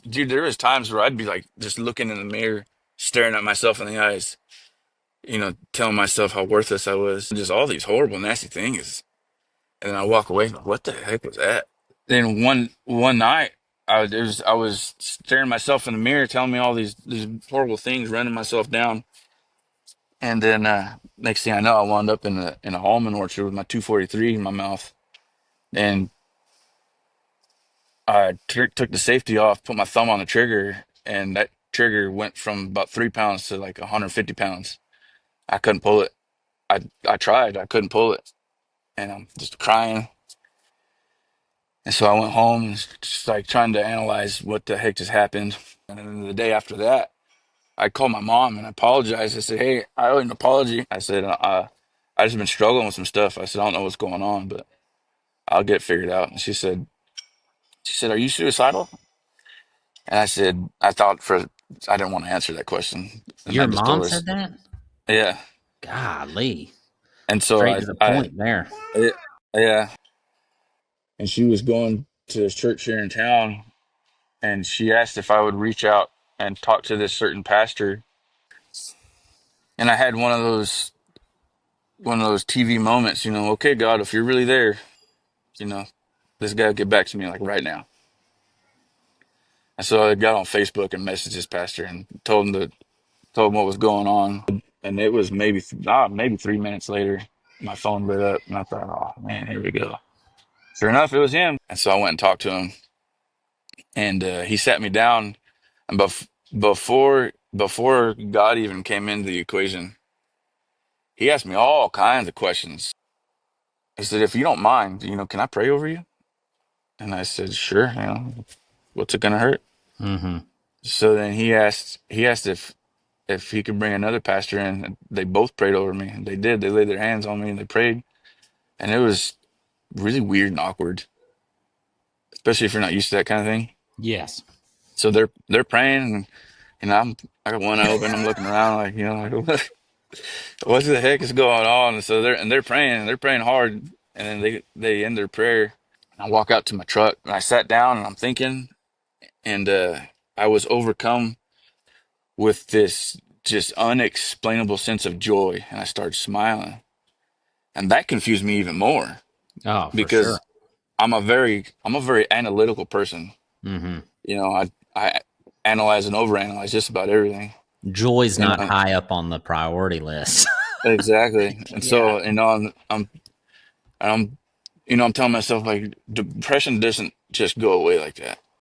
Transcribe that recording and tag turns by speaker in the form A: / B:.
A: dude, there was times where I'd be like just looking in the mirror, staring at myself in the eyes, telling myself how worthless I was, just all these horrible, nasty things. And then I walk away, like, what the heck was that? Then one night, I was staring myself in the mirror, telling me all these horrible things, running myself down. And then next thing I know, I wound up in a almond orchard with my 243 in my mouth, and I took the safety off, put my thumb on the trigger, and that trigger went from about 3 pounds to like 150 pounds. I couldn't pull it. I tried, I couldn't pull it, and I'm just crying. And so I went home and just like trying to analyze what the heck just happened. And then the day after that, I called my mom and I apologized. I said, "Hey, I owe you an apology." I said, I just been struggling with some stuff." I said, "I don't know what's going on, but I'll get it figured out." And she said, "Are you suicidal?" And I said, I didn't want to answer that question. And I
B: Your
A: just told
B: mom
A: her,
B: said that?
A: yeah.
B: Golly.
A: And so
B: Straight to the point there.
A: I- yeah. And she was going to this church here in town, and she asked if I would reach out and talk to this certain pastor. And I had one of those TV moments, okay, God, if you're really there, you know, this guy get back to me like right now. And so I got on Facebook and messaged this pastor and told him what was going on. And it was maybe 3 minutes later, my phone lit up, and I thought, oh man, here we go. Sure enough, it was him. And so I went and talked to him, and he sat me down. And before God even came into the equation, he asked me all kinds of questions. He said, "If you don't mind, can I pray over you?" And I said, "Sure. What's it gonna hurt?"
B: Mm-hmm.
A: So then he asked if he could bring another pastor in. And they both prayed over me, and they did. They laid their hands on me and they prayed, and it was really weird and awkward, especially if you're not used to that kind of thing.
B: Yes.
A: So they're praying, and I got one eye open. I'm looking around, like, what the heck is going on? And so they're praying, and they're praying hard, and then they end their prayer. I walk out to my truck, and I sat down, and I'm thinking, and I was overcome with this just unexplainable sense of joy, and I started smiling, and that confused me even more
B: Oh, for sure.
A: because I'm a very analytical person.
B: Mm-hmm.
A: I analyze and overanalyze just about everything.
B: Joy's
A: And
B: not high up on the priority list.
A: exactly. And
B: Yeah.
A: so, I'm telling myself like depression doesn't just go away like that.